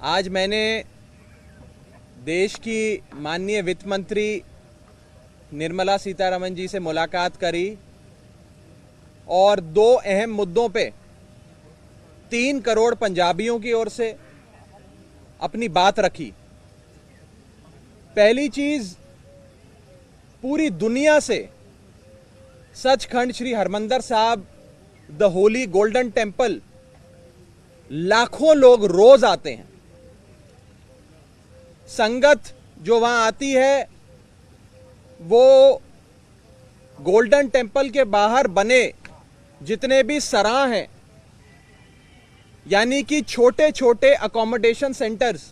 आज मैंने देश की माननीय वित्त मंत्री निर्मला सीतारमण जी से मुलाकात करी और दो अहम मुद्दों पे 3 करोड़ पंजाबियों की ओर से अपनी बात रखी। पहली चीज, पूरी दुनिया से सचखंड श्री हरमंदिर साहब द होली गोल्डन टेम्पल लाखों लोग रोज आते हैं। संगत जो वहां आती है वो गोल्डन टेम्पल के बाहर बने जितने भी सराह हैं, यानी कि छोटे छोटे अकोमोडेशन सेंटर्स,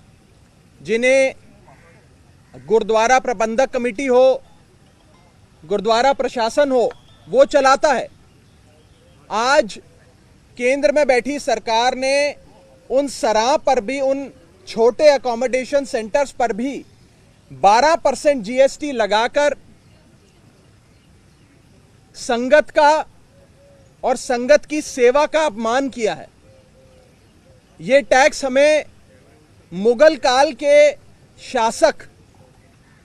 जिन्हें गुरुद्वारा प्रबंधक कमेटी हो, गुरुद्वारा प्रशासन हो, वो चलाता है। आज केंद्र में बैठी सरकार ने उन सराह पर भी, उन छोटे अकोमोडेशन सेंटर्स पर भी 12% जीएसटी लगाकर संगत का और संगत की सेवा का अपमान किया है। ये टैक्स हमें मुगल काल के शासक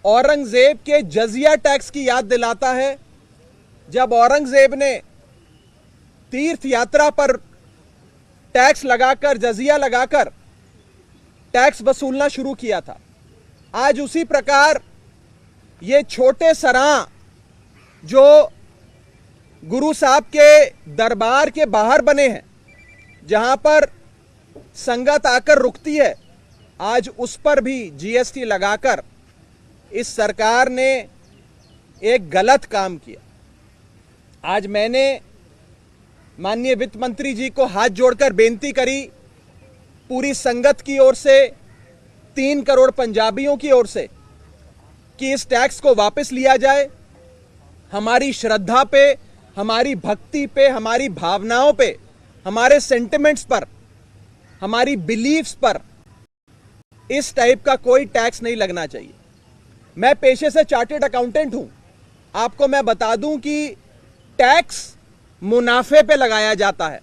औरंगजेब के जजिया टैक्स की याद दिलाता है, जब औरंगजेब ने तीर्थ यात्रा पर टैक्स लगाकर, जजिया लगाकर टैक्स वसूलना शुरू किया था। आज उसी प्रकार ये छोटे सराह जो गुरु साहब के दरबार के बाहर बने हैं, जहां पर संगत आकर रुकती है, आज उस पर भी जीएसटी लगाकर इस सरकार ने एक गलत काम किया। आज मैंने माननीय वित्त मंत्री जी को हाथ जोड़कर बेनती करी, पूरी संगत की ओर से, 3 करोड़ पंजाबियों की ओर से, कि इस टैक्स को वापस लिया जाए। हमारी श्रद्धा पे, हमारी भक्ति पे, हमारी भावनाओं पे, हमारे सेंटिमेंट्स पर, हमारी बिलीफ्स पर इस टाइप का कोई टैक्स नहीं लगना चाहिए। मैं पेशे से चार्टेड अकाउंटेंट हूं। आपको मैं बता दूं कि टैक्स मुनाफे पे लगाया जाता है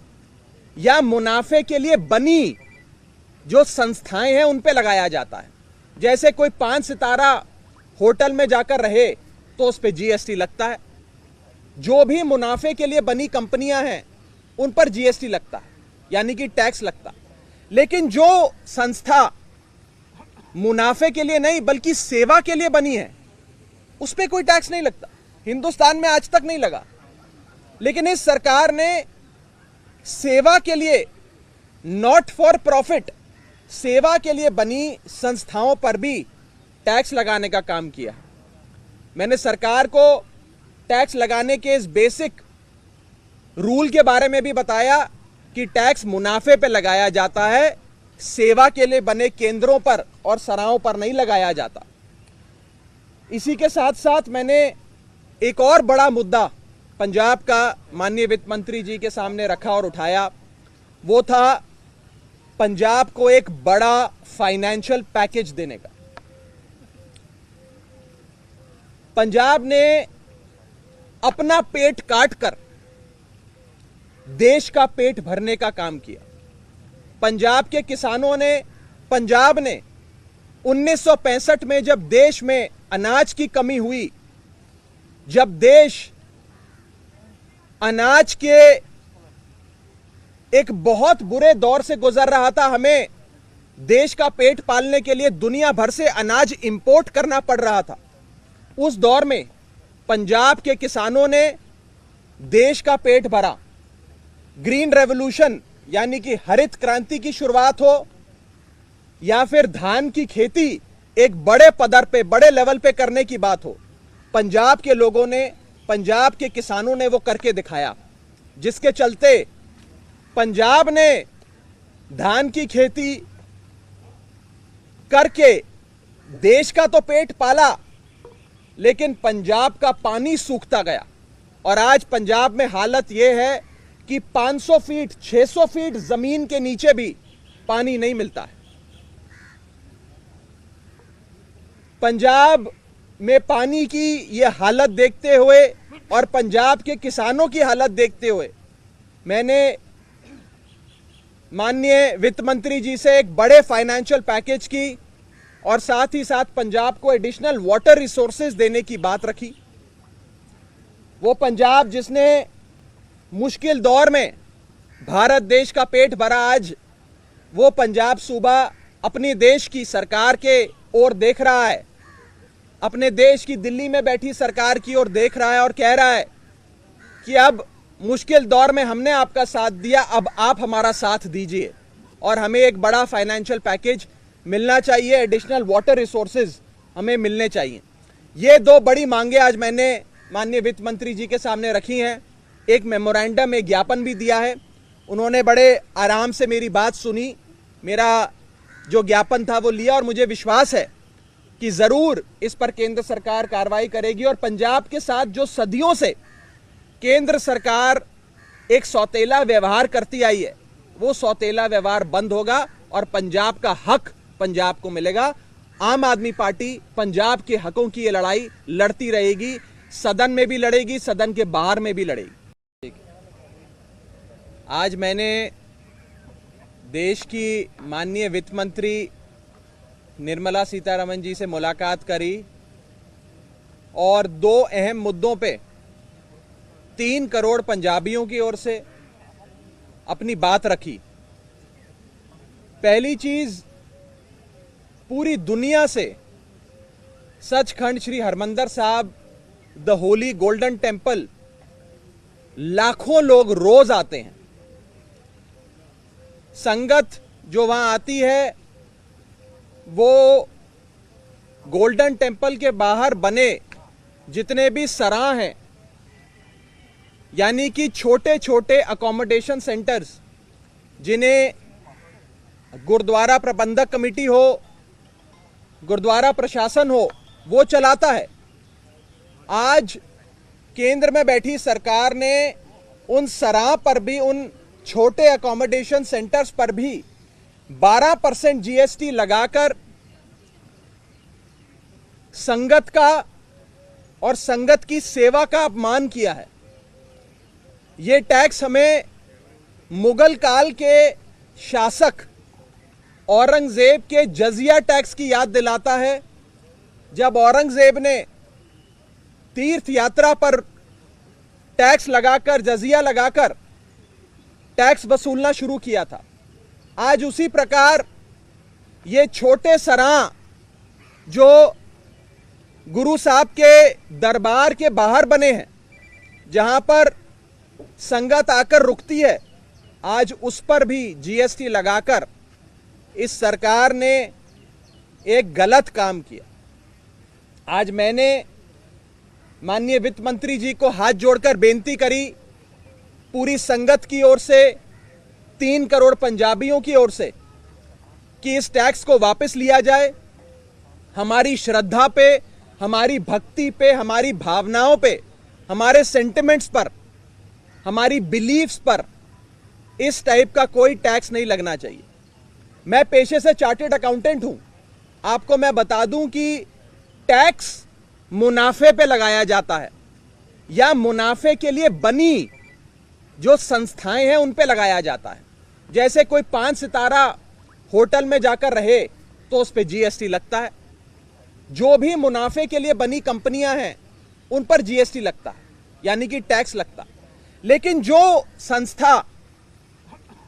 या मुनाफे के लिए बनी जो संस्थाएं हैं उन पे लगाया जाता है। जैसे कोई 5 सितारा होटल में जाकर रहे तो उस पे जीएसटी लगता है। जो भी मुनाफे के लिए बनी कंपनियां हैं उन पर जीएसटी लगता है, यानी कि टैक्स लगता है। लेकिन जो संस्था मुनाफे के लिए नहीं बल्कि सेवा के लिए बनी है, उस पे कोई टैक्स नहीं लगता। हिंदुस्तान में आज तक नहीं लगा। लेकिन इस सरकार ने सेवा के लिए, नॉट फॉर प्रॉफिट, सेवा के लिए बनी संस्थाओं पर भी टैक्स लगाने का काम किया। मैंने सरकार को टैक्स लगाने के इस बेसिक रूल के बारे में भी बताया कि टैक्स मुनाफे पे लगाया जाता है, सेवा के लिए बने केंद्रों पर और सराहों पर नहीं लगाया जाता। इसी के साथ साथ मैंने एक और बड़ा मुद्दा पंजाब का माननीय वित्त मंत्री जी के सामने रखा और उठाया। वो था पंजाब को एक बड़ा फाइनेंशियल पैकेज देने का। पंजाब ने अपना पेट काटकर देश का पेट भरने का काम किया। पंजाब के किसानों ने, पंजाब ने 1965 में जब देश में अनाज की कमी हुई, जब देश अनाज के एक बहुत बुरे दौर से गुजर रहा था, हमें देश का पेट पालने के लिए दुनिया भर से अनाज इंपोर्ट करना पड़ रहा था। उस दौर में पंजाब के किसानों ने देश का पेट भरा। ग्रीन रेवोल्यूशन यानी कि हरित क्रांति की शुरुआत हो या फिर धान की खेती एक बड़े पदर पे, बड़े लेवल पे करने की बात हो, पंजाब के लोगों ने, पंजाब के किसानों ने वो करके दिखाया, जिसके चलते पंजाब ने धान की खेती करके देश का तो पेट पाला, लेकिन पंजाब का पानी सूखता गया। और आज पंजाब में हालत यह है कि 500 फीट, 600 फीट जमीन के नीचे भी पानी नहीं मिलता है। पंजाब में पानी की यह हालत देखते हुए और पंजाब के किसानों की हालत देखते हुए मैंने माननीय वित्त मंत्री जी से एक बड़े फाइनेंशियल पैकेज की और साथ ही साथ पंजाब को एडिशनल वाटर रिसोर्सेज देने की बात रखी। वो पंजाब जिसने मुश्किल दौर में भारत देश का पेट भरा, आज वो पंजाब सूबा अपने देश की सरकार के ओर देख रहा है, अपने देश की दिल्ली में बैठी सरकार की ओर देख रहा है और कह रहा है कि अब मुश्किल दौर में हमने आपका साथ दिया, अब आप हमारा साथ दीजिए और हमें एक बड़ा फाइनेंशियल पैकेज मिलना चाहिए, एडिशनल वाटर रिसोर्सेज हमें मिलने चाहिए। ये दो बड़ी मांगे आज मैंने माननीय वित्त मंत्री जी के सामने रखी हैं। एक मेमोरेंडम, एक ज्ञापन भी दिया है। उन्होंने बड़े आराम से मेरी बात सुनी, मेरा जो ज्ञापन था वो लिया और मुझे विश्वास है कि जरूर इस पर केंद्र सरकार कार्रवाई करेगी और पंजाब के साथ जो सदियों से केंद्र सरकार एक सौतेला व्यवहार करती आई है, वो सौतेला व्यवहार बंद होगा और पंजाब का हक पंजाब को मिलेगा। आम आदमी पार्टी पंजाब के हकों की ये लड़ाई लड़ती रहेगी, सदन में भी लड़ेगी, सदन के बाहर में भी लड़ेगी। आज मैंने देश की माननीय वित्त मंत्री निर्मला सीतारमण जी से मुलाकात करी और दो अहम मुद्दों पे 3 करोड़ पंजाबियों की ओर से अपनी बात रखी। पहली चीज, पूरी दुनिया से सचखंड श्री हरमंदिर साहब द होली गोल्डन टेंपल लाखों लोग रोज आते हैं। संगत जो वहां आती है वो गोल्डन टेंपल के बाहर बने जितने भी सराह हैं, यानी कि छोटे छोटे अकोमोडेशन सेंटर्स, जिन्हें गुरुद्वारा प्रबंधक कमेटी हो, गुरुद्वारा प्रशासन हो, वो चलाता है। आज केंद्र में बैठी सरकार ने उन सराह पर भी, उन छोटे अकोमोडेशन सेंटर्स पर भी 12% जीएसटी लगाकर संगत का और संगत की सेवा का अपमान किया है। ये टैक्स हमें मुगल काल के शासक औरंगजेब के जजिया टैक्स की याद दिलाता है। जब औरंगजेब ने तीर्थ यात्रा पर टैक्स लगाकर, जजिया लगाकर टैक्स वसूलना शुरू किया था। आज उसी प्रकार ये छोटे सराह जो गुरु साहब के दरबार के बाहर बने हैं, जहां पर संगत आकर रुकती है, आज उस पर भी जीएसटी लगाकर इस सरकार ने एक गलत काम किया। आज मैंने माननीय वित्त मंत्री जी को हाथ जोड़कर बेनती करी, पूरी संगत की ओर से, 3 करोड़ पंजाबियों की ओर से, कि इस टैक्स को वापस लिया जाए। हमारी श्रद्धा पे, हमारी भक्ति पे, हमारी भावनाओं पे, हमारे सेंटिमेंट्स पर, हमारी बिलीफ्स पर इस टाइप का कोई टैक्स नहीं लगना चाहिए। मैं पेशे से चार्टर्ड अकाउंटेंट हूं। आपको मैं बता दूं कि टैक्स मुनाफे पे लगाया जाता है या मुनाफे के लिए बनी जो संस्थाएं हैं उन पे लगाया जाता है। जैसे कोई 5 सितारा होटल में जाकर रहे तो उस पे जीएसटी लगता है। जो भी मुनाफे के लिए बनी कंपनियां हैं उन पर जीएसटी लगता है, यानी कि टैक्स लगता है। लेकिन जो संस्था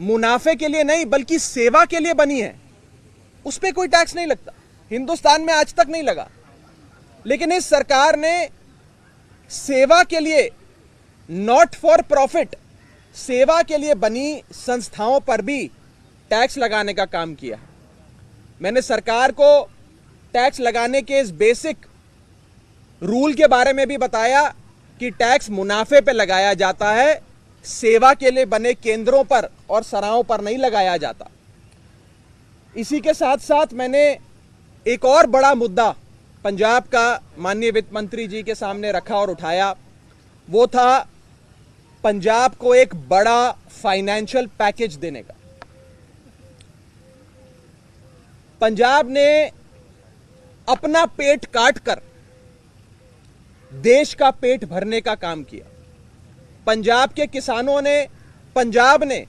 मुनाफे के लिए नहीं बल्कि सेवा के लिए बनी है उस पे कोई टैक्स नहीं लगता। हिंदुस्तान में आज तक नहीं लगा। लेकिन इस सरकार ने सेवा के लिए, नॉट फॉर प्रॉफिट, सेवा के लिए बनी संस्थाओं पर भी टैक्स लगाने का काम किया। मैंने सरकार को टैक्स लगाने के इस बेसिक रूल के बारे में भी बताया कि टैक्स मुनाफे पे लगाया जाता है, सेवा के लिए बने केंद्रों पर और सराहों पर नहीं लगाया जाता। इसी के साथ साथ मैंने एक और बड़ा मुद्दा पंजाब का माननीय वित्त मंत्री जी के सामने रखा और उठाया। वो था पंजाब को एक बड़ा फाइनेंशियल पैकेज देने का। पंजाब ने अपना पेट काटकर देश का पेट भरने का काम किया। पंजाब के किसानों ने, पंजाब ने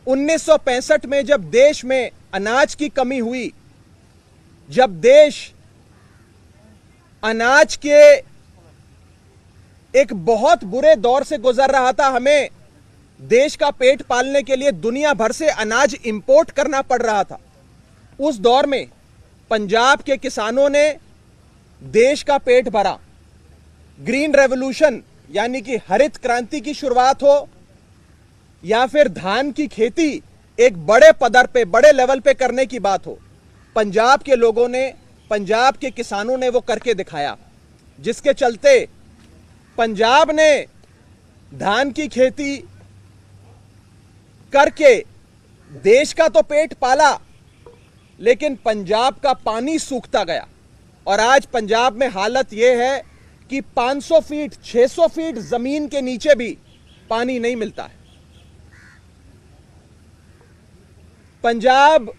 1965 में जब देश में अनाज की कमी हुई, जब देश अनाज के एक बहुत बुरे दौर से गुजर रहा था, हमें देश का पेट पालने के लिए दुनिया भर से अनाज इंपोर्ट करना पड़ रहा था। उस दौर में पंजाब के किसानों ने देश का पेट भरा। ग्रीन रेवोल्यूशन यानी कि हरित क्रांति की शुरुआत हो या फिर धान की खेती एक बड़े पदर पे, बड़े लेवल पे करने की बात हो, पंजाब के लोगों ने, पंजाब के किसानों ने वो करके दिखाया, जिसके चलते पंजाब ने धान की खेती करके देश का तो पेट पाला, लेकिन पंजाब का पानी सूखता गया और आज पंजाब में हालत यह है कि 500 फीट 600 फीट जमीन के नीचे भी पानी नहीं मिलता है। पंजाब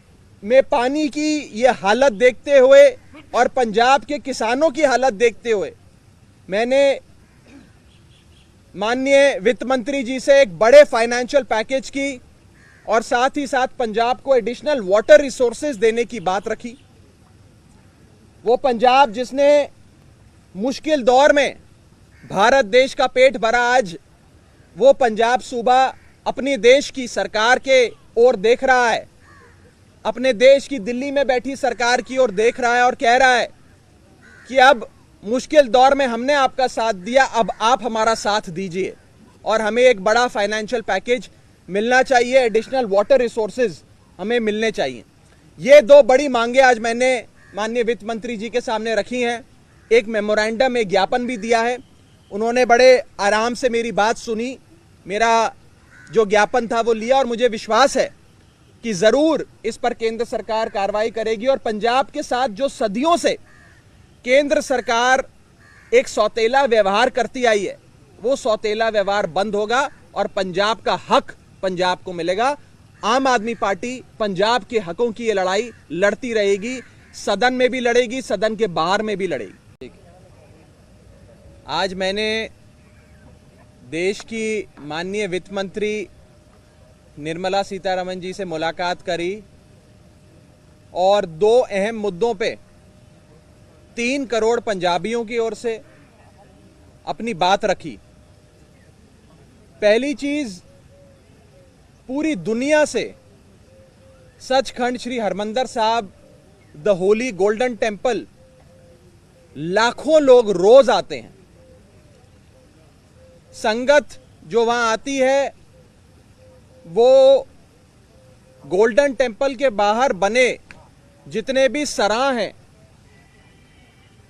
में पानी की यह हालत देखते हुए और पंजाब के किसानों की हालत देखते हुए मैंने माननीय वित्त मंत्री जी से एक बड़े फाइनेंशियल पैकेज की और साथ ही साथ पंजाब को एडिशनल वाटर रिसोर्सेज देने की बात रखी। वो पंजाब जिसने मुश्किल दौर में भारत देश का पेट भरा, आज वो पंजाब सूबा अपने देश की सरकार के ओर देख रहा है, अपने देश की दिल्ली में बैठी सरकार की ओर देख रहा है और कह रहा है कि अब मुश्किल दौर में हमने आपका साथ दिया, अब आप हमारा साथ दीजिए और हमें एक बड़ा फाइनेंशियल पैकेज मिलना चाहिए, एडिशनल वाटर रिसोर्सेज हमें मिलने चाहिए। ये दो बड़ी मांगे आज मैंने माननीय वित्त मंत्री जी के सामने रखी हैं। एक मेमोरेंडम, एक ज्ञापन भी दिया है। उन्होंने बड़े आराम से मेरी बात सुनी, मेरा जो ज्ञापन था वो लिया और मुझे विश्वास है कि जरूर इस पर केंद्र सरकार कार्रवाई करेगी और पंजाब के साथ जो सदियों से केंद्र सरकार एक सौतेला व्यवहार करती आई है, वो सौतेला व्यवहार बंद होगा और पंजाब का हक पंजाब को मिलेगा। आम आदमी पार्टी पंजाब के हकों की ये लड़ाई लड़ती रहेगी, सदन में भी लड़ेगी, सदन के बाहर में भी लड़ेगी। आज मैंने देश की माननीय वित्त मंत्री निर्मला सीतारमण जी से मुलाकात करी और दो अहम मुद्दों पे 3 करोड़ पंजाबियों की ओर से अपनी बात रखी। पहली चीज, पूरी दुनिया से सचखंड श्री हरमंदिर साहब द होली गोल्डन टेम्पल लाखों लोग रोज आते हैं। संगत जो वहां आती है वो गोल्डन टेम्पल के बाहर बने जितने भी सराह हैं,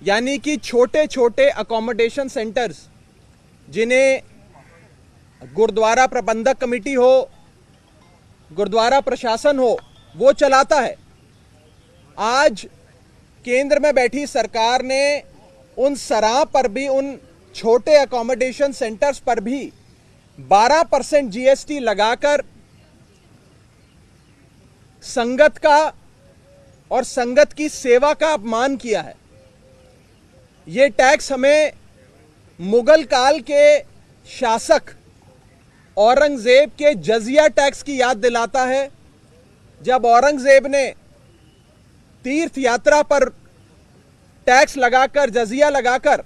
यानी कि छोटे छोटे अकोमोडेशन सेंटर्स, जिन्हें गुरुद्वारा प्रबंधक कमेटी हो, गुरुद्वारा प्रशासन हो, वो चलाता है। आज केंद्र में बैठी सरकार ने उन सराह पर भी, उन छोटे अकोमोडेशन सेंटर्स पर भी 12% जीएसटी लगाकर संगत का और संगत की सेवा का अपमान किया है। ये टैक्स हमें मुगल काल के शासक औरंगजेब के जजिया टैक्स की याद दिलाता है। जब औरंगजेब ने तीर्थ यात्रा पर टैक्स लगाकर, जजिया लगाकर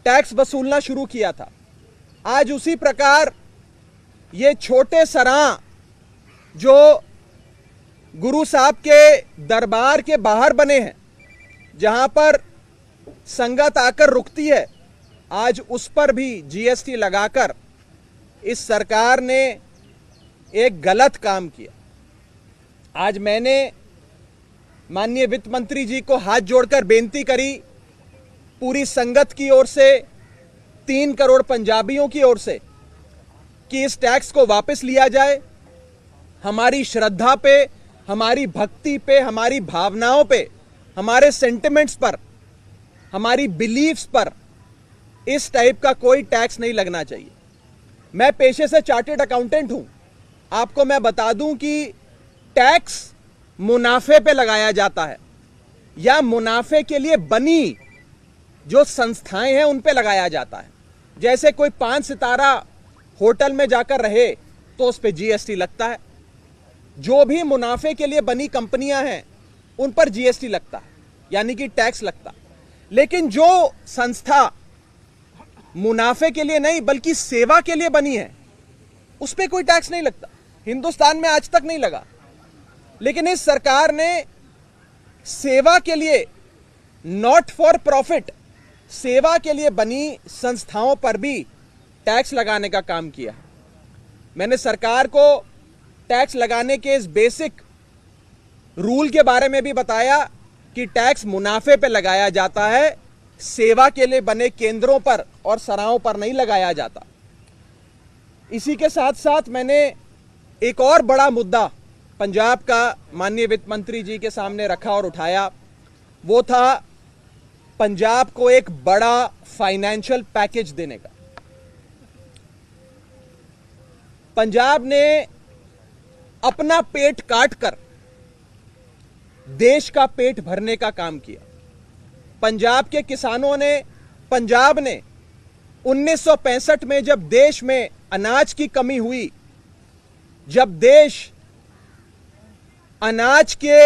टैक्स वसूलना शुरू किया था। आज उसी प्रकार ये छोटे सराह जो गुरु साहब के दरबार के बाहर बने हैं, जहां पर संगत आकर रुकती है, आज उस पर भी जीएसटी लगाकर इस सरकार ने एक गलत काम किया। आज मैंने माननीय वित्त मंत्री जी को हाथ जोड़कर बेनती करी, पूरी संगत की ओर से, 3 करोड़ पंजाबियों की ओर से, कि इस टैक्स को वापस लिया जाए। हमारी श्रद्धा पे, हमारी भक्ति पे, हमारी भावनाओं पे, हमारे सेंटिमेंट्स पर, हमारी बिलीफ्स पर इस टाइप का कोई टैक्स नहीं लगना चाहिए। मैं पेशे से चार्टर्ड अकाउंटेंट हूं। आपको मैं बता दूं कि टैक्स मुनाफे पे लगाया जाता है या मुनाफे के लिए बनी जो संस्थाएं हैं उन पे लगाया जाता है। जैसे कोई 5 सितारा होटल में जाकर रहे तो उस पे जीएसटी लगता है। जो भी मुनाफे के लिए बनी कंपनियां हैं उन पर जीएसटी लगता है, यानी कि टैक्स लगता है। लेकिन जो संस्था मुनाफे के लिए नहीं बल्कि सेवा के लिए बनी है उस पे कोई टैक्स नहीं लगता। हिंदुस्तान में आज तक नहीं लगा। लेकिन इस सरकार ने सेवा के लिए, नॉट फॉर प्रॉफिट, सेवा के लिए बनी संस्थाओं पर भी टैक्स लगाने का काम किया। मैंने सरकार को टैक्स लगाने के इस बेसिक रूल के बारे में भी बताया कि टैक्स मुनाफे पे लगाया जाता है, सेवा के लिए बने केंद्रों पर और सराहों पर नहीं लगाया जाता। इसी के साथ साथ मैंने एक और बड़ा मुद्दा पंजाब का माननीय वित्त मंत्री जी के सामने रखा और उठाया। वो था पंजाब को एक बड़ा फाइनेंशियल पैकेज देने का। पंजाब ने अपना पेट काटकर देश का पेट भरने का काम किया। पंजाब के किसानों ने, पंजाब ने 1965 में जब देश में अनाज की कमी हुई, जब देश अनाज के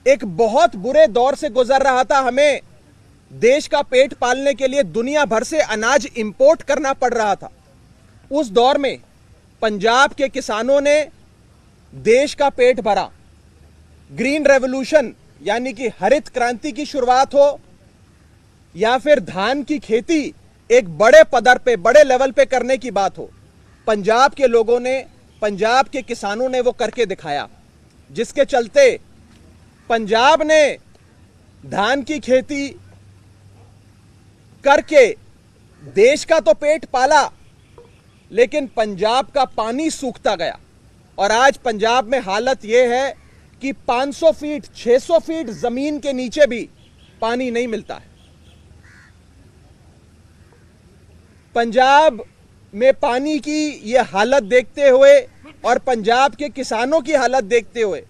एक बहुत बुरे दौर से गुजर रहा था, हमें देश का पेट पालने के लिए दुनिया भर से अनाज इंपोर्ट करना पड़ रहा था, उस दौर में पंजाब के किसानों ने देश का पेट भरा। ग्रीन रेवोल्यूशन यानी कि हरित क्रांति की शुरुआत हो या फिर धान की खेती एक बड़े पदर पे, बड़े लेवल पे करने की बात हो, पंजाब के लोगों ने, पंजाब के किसानों ने वो करके दिखाया, जिसके चलते पंजाब ने धान की खेती करके देश का तो पेट पाला, लेकिन पंजाब का पानी सूखता गया। और आज पंजाब में हालत यह है कि 500 फीट, 600 फीट जमीन के नीचे भी पानी नहीं मिलता है। पंजाब में पानी की यह हालत देखते हुए और पंजाब के किसानों की हालत देखते हुए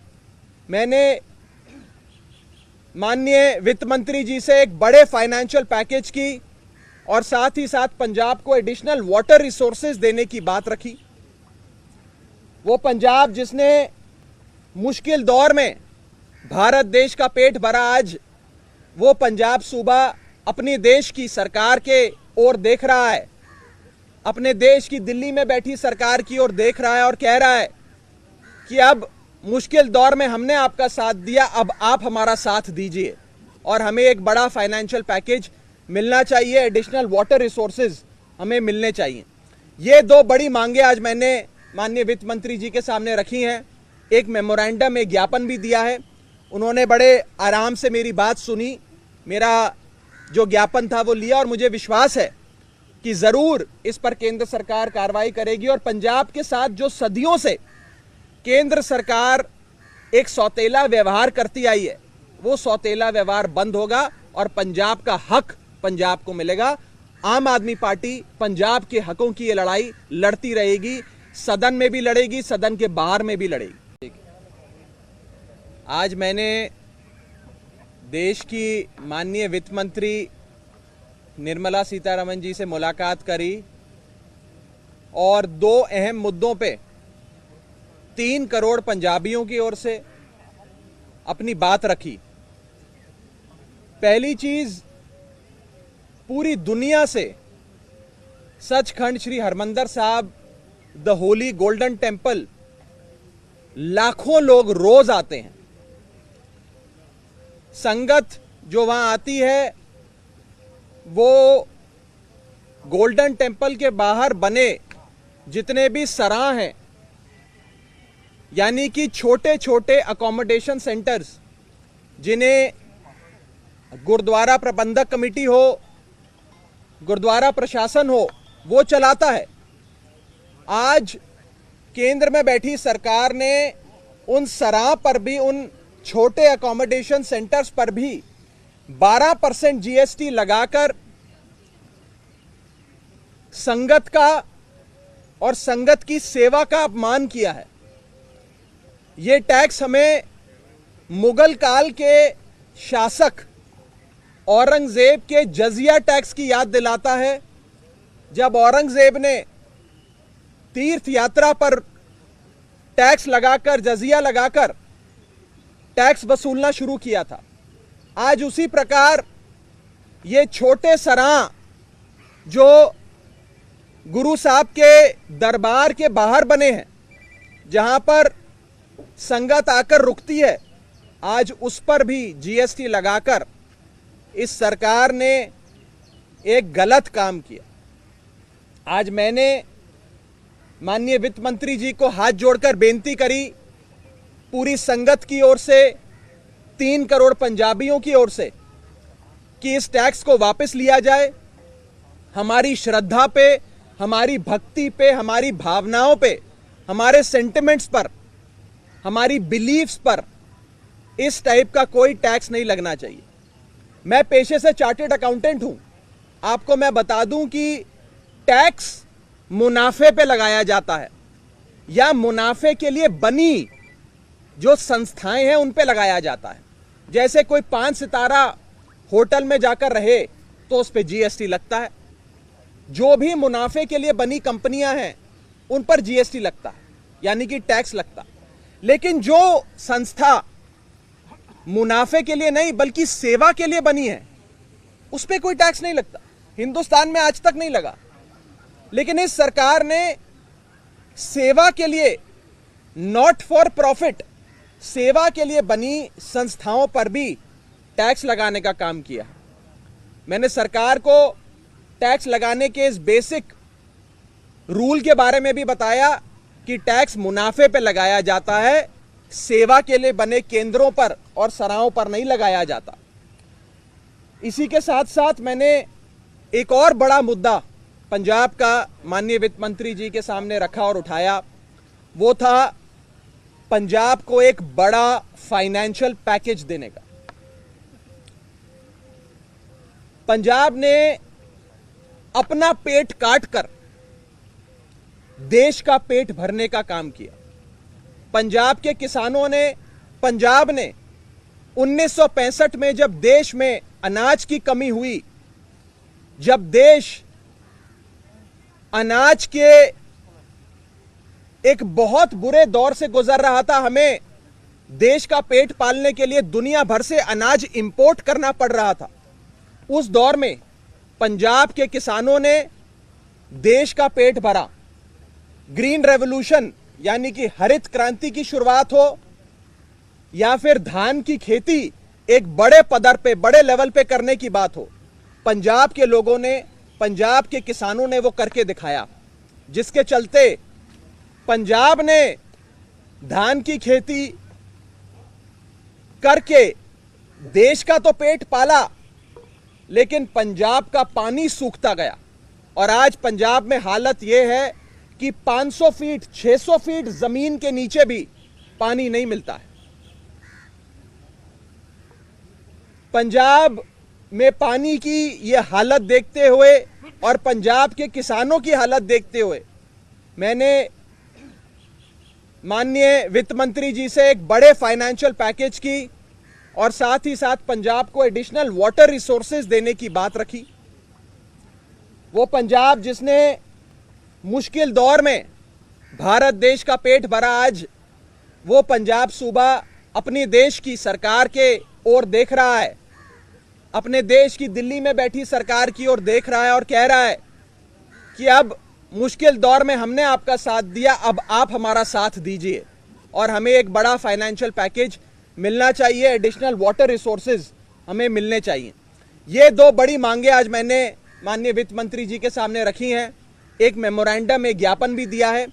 मैंने माननीय वित्त मंत्री जी से एक बड़े फाइनेंशियल पैकेज की और साथ ही साथ पंजाब को एडिशनल वाटर रिसोर्सेज देने की बात रखी। वो पंजाब जिसने मुश्किल दौर में भारत देश का पेट भरा, आज वो पंजाब सूबा अपने देश की सरकार के ओर देख रहा है, अपने देश की दिल्ली में बैठी सरकार की ओर देख रहा है और कह रहा है कि अब मुश्किल दौर में हमने आपका साथ दिया, अब आप हमारा साथ दीजिए और हमें एक बड़ा फाइनेंशियल पैकेज मिलना चाहिए, एडिशनल वाटर रिसोर्सेज हमें मिलने चाहिए। ये दो बड़ी मांगे आज मैंने माननीय वित्त मंत्री जी के सामने रखी हैं। एक मेमोरेंडम, एक ज्ञापन भी दिया है। उन्होंने बड़े आराम से मेरी बात सुनी, मेरा जो ज्ञापन था वो लिया और मुझे विश्वास है कि जरूर इस पर केंद्र सरकार कार्रवाई करेगी और पंजाब के साथ जो सदियों से केंद्र सरकार एक सौतेला व्यवहार करती आई है, वो सौतेला व्यवहार बंद होगा और पंजाब का हक पंजाब को मिलेगा। आम आदमी पार्टी पंजाब के हकों की ये लड़ाई लड़ती रहेगी, सदन में भी लड़ेगी, सदन के बाहर में भी लड़ेगी। आज मैंने देश की माननीय वित्त मंत्री निर्मला सीतारमण जी से मुलाकात करी और दो अहम मुद्दों पे 3 करोड़ पंजाबियों की ओर से अपनी बात रखी। पहली चीज, पूरी दुनिया से सचखंड श्री हरमंदिर साहब, द होली गोल्डन टेंपल, लाखों लोग रोज आते हैं। संगत जो वहां आती है वो गोल्डन टेंपल के बाहर बने जितने भी सराह हैं, यानी कि छोटे छोटे अकोमोडेशन सेंटर्स, जिन्हें गुरुद्वारा प्रबंधक कमेटी हो, गुरुद्वारा प्रशासन हो, वो चलाता है। आज केंद्र में बैठी सरकार ने उन सराह पर भी, उन छोटे अकोमोडेशन सेंटर्स पर भी 12% जीएसटी लगाकर संगत का और संगत की सेवा का अपमान किया है। ये टैक्स हमें मुगल काल के शासक औरंगजेब के जजिया टैक्स की याद दिलाता है। जब औरंगजेब ने तीर्थ यात्रा पर टैक्स लगाकर, जजिया लगाकर टैक्स वसूलना शुरू किया था। आज उसी प्रकार ये छोटे सरां जो गुरु साहब के दरबार के बाहर बने हैं, जहां पर संगत आकर रुकती है, आज उस पर भी जीएसटी लगाकर इस सरकार ने एक गलत काम किया। आज मैंने माननीय वित्त मंत्री जी को हाथ जोड़कर बेनती करी, पूरी संगत की ओर से, 3 करोड़ पंजाबियों की ओर से, कि इस टैक्स को वापस लिया जाए। हमारी श्रद्धा पे, हमारी भक्ति पे, हमारी भावनाओं पे, हमारे सेंटिमेंट्स पर, हमारी बिलीफ्स पर इस टाइप का कोई टैक्स नहीं लगना चाहिए। मैं पेशे से चार्टेड अकाउंटेंट हूं। आपको मैं बता दूं कि टैक्स मुनाफे पे लगाया जाता है या मुनाफे के लिए बनी जो संस्थाएं हैं उन पे लगाया जाता है। जैसे कोई 5 सितारा होटल में जाकर रहे तो उस पे जीएसटी लगता है। जो भी मुनाफे के लिए बनी कंपनियां हैं उन पर जीएसटी लगता है, यानी कि टैक्स लगता है। लेकिन जो संस्था मुनाफे के लिए नहीं बल्कि सेवा के लिए बनी है उस पे कोई टैक्स नहीं लगता। हिंदुस्तान में आज तक नहीं लगा। लेकिन इस सरकार ने सेवा के लिए, नॉट फॉर प्रॉफिट, सेवा के लिए बनी संस्थाओं पर भी टैक्स लगाने का काम किया। मैंने सरकार को टैक्स लगाने के इस बेसिक रूल के बारे में भी बताया कि टैक्स मुनाफे पे लगाया जाता है, सेवा के लिए बने केंद्रों पर और सराहों पर नहीं लगाया जाता। इसी के साथ साथ मैंने एक और बड़ा मुद्दा पंजाब का माननीय वित्त मंत्री जी के सामने रखा और उठाया। वो था पंजाब को एक बड़ा फाइनेंशियल पैकेज देने का। पंजाब ने अपना पेट काटकर देश का पेट भरने का काम किया। पंजाब के किसानों ने, पंजाब ने 1965 में जब देश में अनाज की कमी हुई, जब देश अनाज के एक बहुत बुरे दौर से गुजर रहा था, हमें देश का पेट पालने के लिए दुनिया भर से अनाज इंपोर्ट करना पड़ रहा था। उस दौर में पंजाब के किसानों ने देश का पेट भरा। ग्रीन रेवोल्यूशन यानी कि हरित क्रांति की शुरुआत हो या फिर धान की खेती एक बड़े पदर पे, बड़े लेवल पे करने की बात हो, पंजाब के लोगों ने, पंजाब के किसानों ने वो करके दिखाया, जिसके चलते पंजाब ने धान की खेती करके देश का तो पेट पाला, लेकिन पंजाब का पानी सूखता गया। और आज पंजाब में हालत यह है कि 500 फीट, 600 फीट जमीन के नीचे भी पानी नहीं मिलता है। पंजाब में पानी की यह हालत देखते हुए और पंजाब के किसानों की हालत देखते हुए मैंने माननीय वित्त मंत्री जी से एक बड़े फाइनेंशियल पैकेज की और साथ ही साथ पंजाब को एडिशनल वाटर रिसोर्सेज देने की बात रखी। वो पंजाब जिसने मुश्किल दौर में भारत देश का पेट भरा, आज वो पंजाब सूबा अपने देश की सरकार के ओर देख रहा है, अपने देश की दिल्ली में बैठी सरकार की ओर देख रहा है और कह रहा है कि अब मुश्किल दौर में हमने आपका साथ दिया, अब आप हमारा साथ दीजिए और हमें एक बड़ा फाइनेंशियल पैकेज मिलना चाहिए, एडिशनल वाटर रिसोर्सेज हमें मिलने चाहिए। ये 2 बड़ी मांगे आज मैंने माननीय वित्त मंत्री जी के सामने रखी हैं। एक मेमोरेंडम, एक ज्ञापन भी दिया है।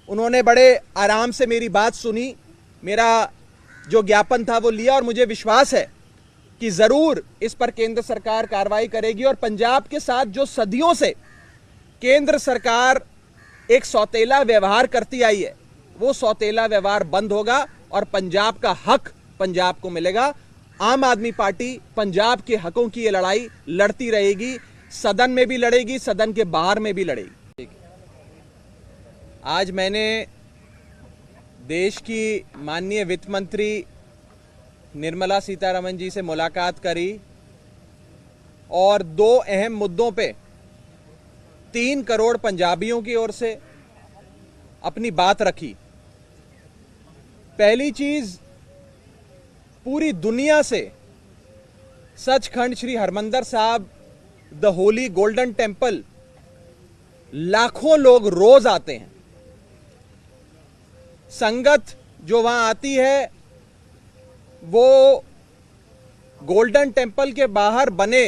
उन्होंने बड़े आराम से मेरी बात सुनी, मेरा जो ज्ञापन था वो लिया और मुझे विश्वास है कि जरूर इस पर केंद्र सरकार कार्रवाई करेगी और पंजाब के साथ जो सदियों से केंद्र सरकार एक सौतेला व्यवहार करती आई है, वो सौतेला व्यवहार बंद होगा और पंजाब का हक पंजाब को मिलेगा। आम आदमी पार्टी पंजाब के हकों की ये लड़ाई लड़ती रहेगी, सदन में भी लड़ेगी, सदन के बाहर में भी लड़ेगी। आज मैंने देश की माननीय वित्त मंत्री निर्मला सीतारमण जी से मुलाकात करी और 2 अहम मुद्दों पे 3 करोड़ पंजाबियों की ओर से अपनी बात रखी। पहली चीज, पूरी दुनिया से सचखंड श्री हरमंदिर साहब, द होली गोल्डन टेंपल, लाखों लोग रोज आते हैं। संगत जो वहां आती है वो गोल्डन टेंपल के बाहर बने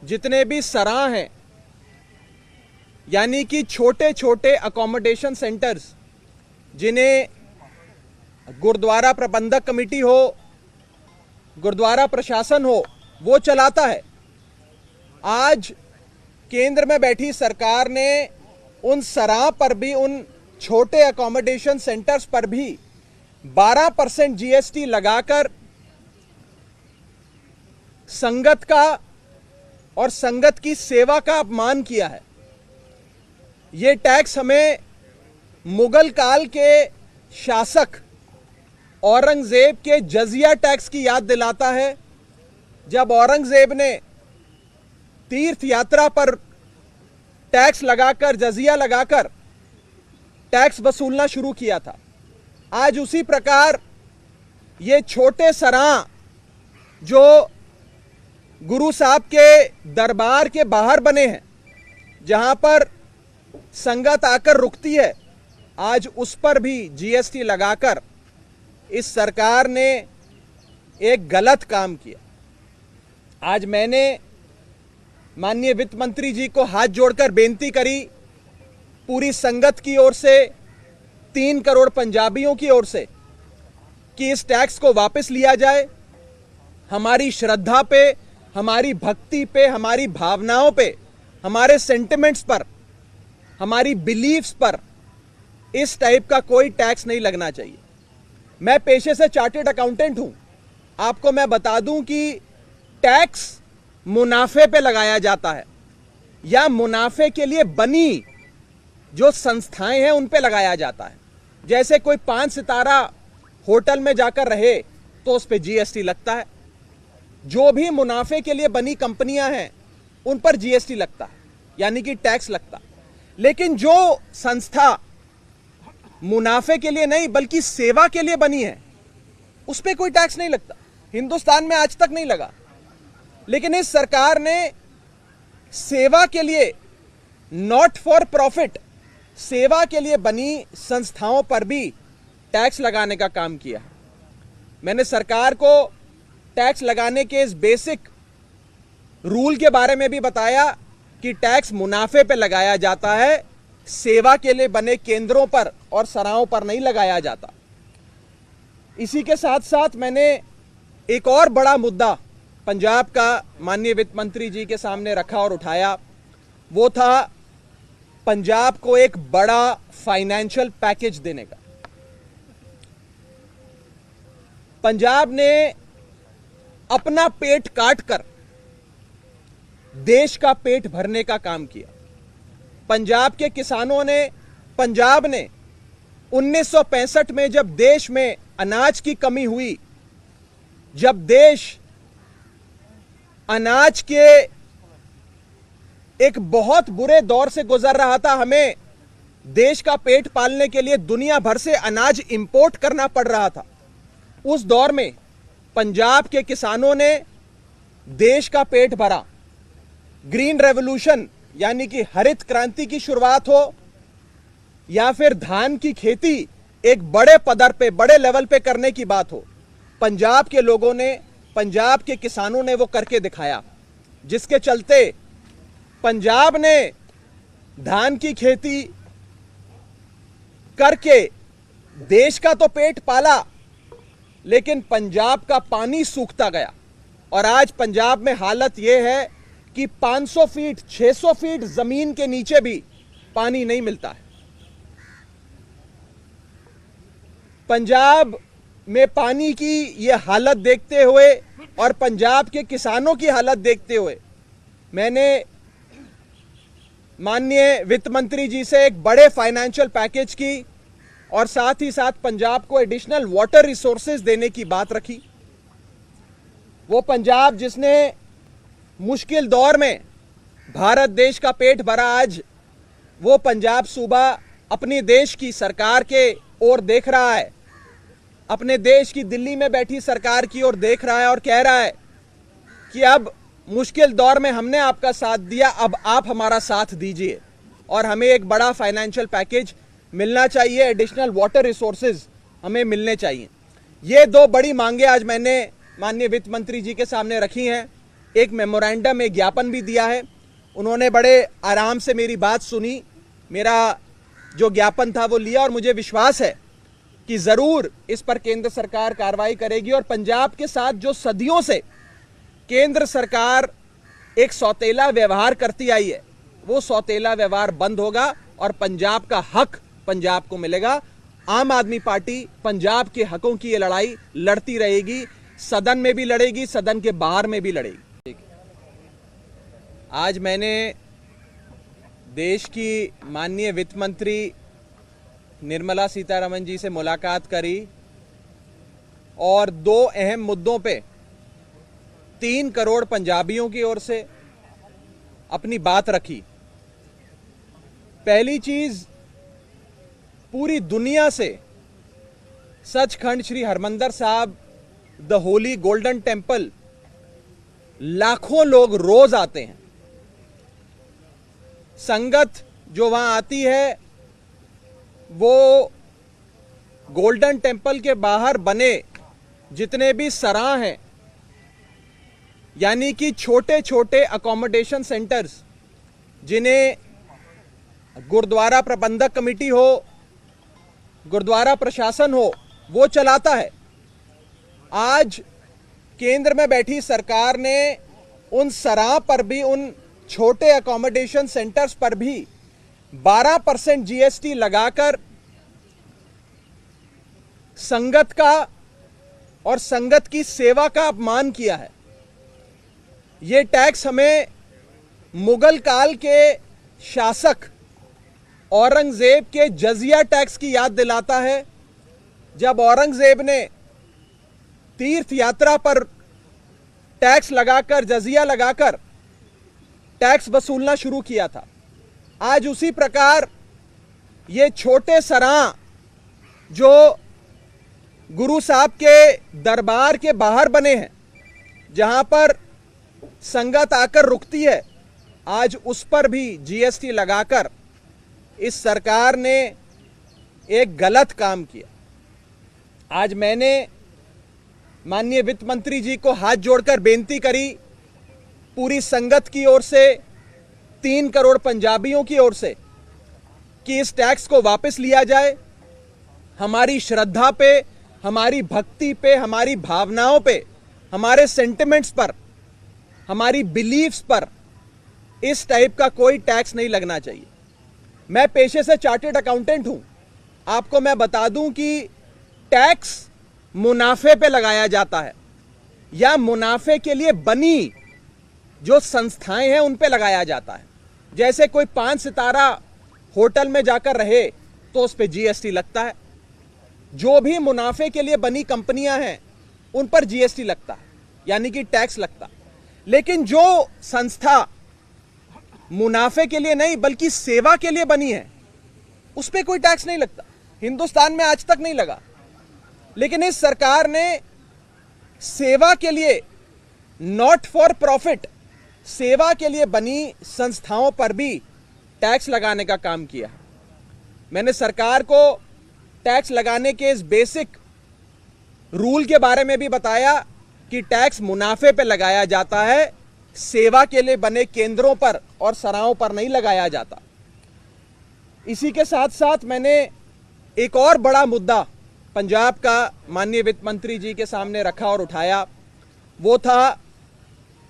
जितने भी सराह हैं, यानी कि छोटे छोटे अकोमोडेशन सेंटर्स, जिन्हें गुरुद्वारा प्रबंधक कमेटी हो, गुरुद्वारा प्रशासन हो, वो चलाता है। आज केंद्र में बैठी सरकार ने उन सराह पर भी, उन छोटे अकोमोडेशन सेंटर्स पर भी 12% जीएसटी लगाकर संगत का और संगत की सेवा का अपमान किया है। ये टैक्स हमें मुगल काल के शासक औरंगजेब के जजिया टैक्स की याद दिलाता है, जब औरंगजेब ने तीर्थ यात्रा पर टैक्स लगाकर, जजिया लगाकर टैक्स वसूलना शुरू किया था। आज उसी प्रकार ये छोटे सराह जो गुरु साहब के दरबार के बाहर बने हैं, जहां पर संगत आकर रुकती है, आज उस पर भी जीएसटी लगाकर इस सरकार ने एक गलत काम किया। आज मैंने माननीय वित्त मंत्री जी को हाथ जोड़कर बेनती करी, पूरी संगत की ओर से, 3 करोड़ पंजाबियों की ओर से, कि इस टैक्स को वापस लिया जाए। हमारी श्रद्धा पे, हमारी भक्ति पे, हमारी भावनाओं पे, हमारे सेंटिमेंट्स पर, हमारी बिलीफ्स पर इस टाइप का कोई टैक्स नहीं लगना चाहिए। मैं पेशे से चार्टेड अकाउंटेंट हूं। आपको मैं बता दूं कि टैक्स मुनाफे पे लगाया जाता है या मुनाफे के लिए बनी जो संस्थाएं हैं उन पे लगाया जाता है। जैसे कोई 5 सितारा होटल में जाकर रहे तो उस पे जीएसटी लगता है। जो भी मुनाफे के लिए बनी कंपनियां हैं उन पर जीएसटी लगता है, यानी कि टैक्स लगता। लेकिन जो संस्था मुनाफे के लिए नहीं बल्कि सेवा के लिए बनी है उस पे कोई टैक्स नहीं लगता। हिंदुस्तान में आज तक नहीं लगा। लेकिन इस सरकार ने सेवा के लिए, नॉट फॉर प्रॉफिट, सेवा के लिए बनी संस्थाओं पर भी टैक्स लगाने का काम किया। मैंने सरकार को टैक्स लगाने के इस बेसिक रूल के बारे में भी बताया कि टैक्स मुनाफे पे लगाया जाता है, सेवा के लिए बने केंद्रों पर और सराहों पर नहीं लगाया जाता। इसी के साथ साथ मैंने एक और बड़ा मुद्दा पंजाब का माननीय वित्त मंत्री जी के सामने रखा और उठाया। वो था पंजाब को एक बड़ा फाइनेंशियल पैकेज देने का। पंजाब ने अपना पेट काटकर देश का पेट भरने का काम किया। पंजाब के किसानों ने, पंजाब ने 1965 में जब देश में अनाज की कमी हुई, जब देश अनाज के एक बहुत बुरे दौर से गुजर रहा था, हमें देश का पेट पालने के लिए दुनिया भर से अनाज इंपोर्ट करना पड़ रहा था। उस दौर में पंजाब के किसानों ने देश का पेट भरा। ग्रीन रेवोल्यूशन यानी कि हरित क्रांति की शुरुआत हो या फिर धान की खेती एक बड़े पदर पे, बड़े लेवल पे करने की बात हो, पंजाब के लोगों ने, पंजाब के किसानों ने वो करके दिखाया, जिसके चलते पंजाब ने धान की खेती करके देश का तो पेट पाला, लेकिन पंजाब का पानी सूखता गया। और आज पंजाब में हालत यह है कि 500 फीट, 600 फीट जमीन के नीचे भी पानी नहीं मिलता है। पंजाब में पानी की यह हालत देखते हुए और पंजाब के किसानों की हालत देखते हुए मैंने माननीय वित्त मंत्री जी से एक बड़े फाइनेंशियल पैकेज की और साथ ही साथ पंजाब को एडिशनल वाटर रिसोर्सेज देने की बात रखी। वो पंजाब जिसने मुश्किल दौर में भारत देश का पेट भरा, आज वो पंजाब सूबा अपने देश की सरकार के ओर देख रहा है, अपने देश की दिल्ली में बैठी सरकार की ओर देख रहा है और कह रहा है कि अब मुश्किल दौर में हमने आपका साथ दिया, अब आप हमारा साथ दीजिए और हमें एक बड़ा फाइनेंशियल पैकेज मिलना चाहिए, एडिशनल वाटर रिसोर्सेज हमें मिलने चाहिए। ये दो बड़ी मांगे आज मैंने माननीय वित्त मंत्री जी के सामने रखी हैं। एक मेमोरेंडम, एक ज्ञापन भी दिया है। उन्होंने बड़े आराम से मेरी बात सुनी, मेरा जो ज्ञापन था वो लिया और मुझे विश्वास है कि जरूर इस पर केंद्र सरकार कार्रवाई करेगी और पंजाब के साथ जो सदियों से केंद्र सरकार एक सौतेला व्यवहार करती आई है, वो सौतेला व्यवहार बंद होगा और पंजाब का हक पंजाब को मिलेगा। आम आदमी पार्टी पंजाब के हकों की ये लड़ाई लड़ती रहेगी, सदन में भी लड़ेगी, सदन के बाहर में भी लड़ेगी। आज मैंने देश की माननीय वित्त मंत्री निर्मला सीतारमण जी से मुलाकात करी और दो अहम मुद्दों पे 3 करोड़ पंजाबियों की ओर से अपनी बात रखी। पहली चीज, पूरी दुनिया से सचखंड श्री हरमंदिर साहब, द होली गोल्डन टेंपल, लाखों लोग रोज आते हैं। संगत जो वहां आती है वो गोल्डन टेंपल के बाहर बने जितने भी सराह हैं, यानी कि छोटे छोटे अकोमोडेशन सेंटर्स, जिन्हें गुरुद्वारा प्रबंधक कमेटी हो, गुरुद्वारा प्रशासन हो, वो चलाता है। आज केंद्र में बैठी सरकार ने उन सराह पर भी, उन छोटे अकोमोडेशन सेंटर्स पर भी 12% जीएसटी लगाकर संगत का और संगत की सेवा का अपमान किया है। यह टैक्स हमें मुगल काल के शासक औरंगजेब के जजिया टैक्स की याद दिलाता है, जब औरंगजेब ने तीर्थ यात्रा पर टैक्स लगाकर, जजिया लगाकर टैक्स वसूलना शुरू किया था। आज उसी प्रकार ये छोटे सराह जो गुरु साहब के दरबार के बाहर बने हैं, जहां पर संगत आकर रुकती है, आज उस पर भी जीएसटी लगाकर इस सरकार ने एक गलत काम किया। आज मैंने माननीय वित्त मंत्री जी को हाथ जोड़कर बेनती करी, पूरी संगत की ओर से, 3 करोड़ पंजाबियों की ओर से, कि इस टैक्स को वापस लिया जाए। हमारी श्रद्धा पे, हमारी भक्ति पे, हमारी भावनाओं पे, हमारे सेंटिमेंट्स पर, हमारी बिलीफ्स पर इस टाइप का कोई टैक्स नहीं लगना चाहिए। मैं पेशे से चार्टर्ड अकाउंटेंट हूं। आपको मैं बता दूं कि टैक्स मुनाफे पे लगाया जाता है या मुनाफे के लिए बनी जो संस्थाएं हैं उन पे लगाया जाता है। जैसे कोई 5 सितारा होटल में जाकर रहे तो उस पे जीएसटी लगता है। जो भी मुनाफे के लिए बनी कंपनियां हैं उन पर जीएसटी लगता है, यानी कि टैक्स लगता है। लेकिन जो संस्था मुनाफे के लिए नहीं बल्कि सेवा के लिए बनी है, उस पे कोई टैक्स नहीं लगता। हिंदुस्तान में आज तक नहीं लगा। लेकिन इस सरकार ने सेवा के लिए, नॉट फॉर प्रॉफिट, सेवा के लिए बनी संस्थाओं पर भी टैक्स लगाने का काम किया। मैंने सरकार को टैक्स लगाने के इस बेसिक रूल के बारे में भी बताया कि टैक्स मुनाफे पे लगाया जाता है, सेवा के लिए बने केंद्रों पर और सराहों पर नहीं लगाया जाता। इसी के साथ साथ मैंने एक और बड़ा मुद्दा पंजाब का माननीय वित्त मंत्री जी के सामने रखा और उठाया। वो था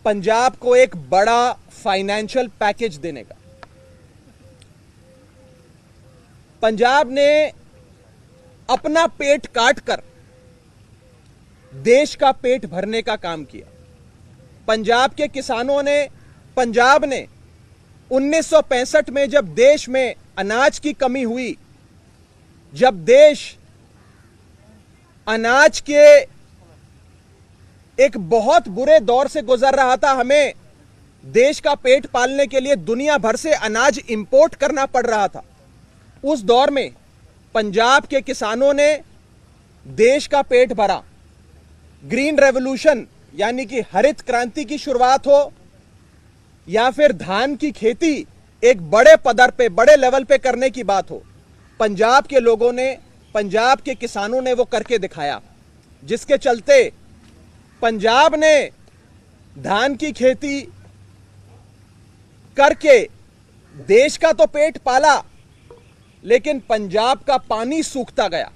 पंजाब को एक बड़ा फाइनेंशियल पैकेज देने का। पंजाब ने अपना पेट काटकर देश का पेट भरने का काम किया। पंजाब के किसानों ने, पंजाब ने 1965 में जब देश में अनाज की कमी हुई, जब देश अनाज के एक बहुत बुरे दौर से गुजर रहा था, हमें देश का पेट पालने के लिए दुनिया भर से अनाज इंपोर्ट करना पड़ रहा था, उस दौर में पंजाब के किसानों ने देश का पेट भरा। ग्रीन रेवोल्यूशन यानी कि हरित क्रांति की शुरुआत हो या फिर धान की खेती एक बड़े पदर पे, बड़े लेवल पे करने की बात हो, पंजाब के लोगों ने, पंजाब के किसानों ने वो करके दिखाया, जिसके चलते पंजाब ने धान की खेती करके देश का तो पेट पाला, लेकिन पंजाब का पानी सूखता गया।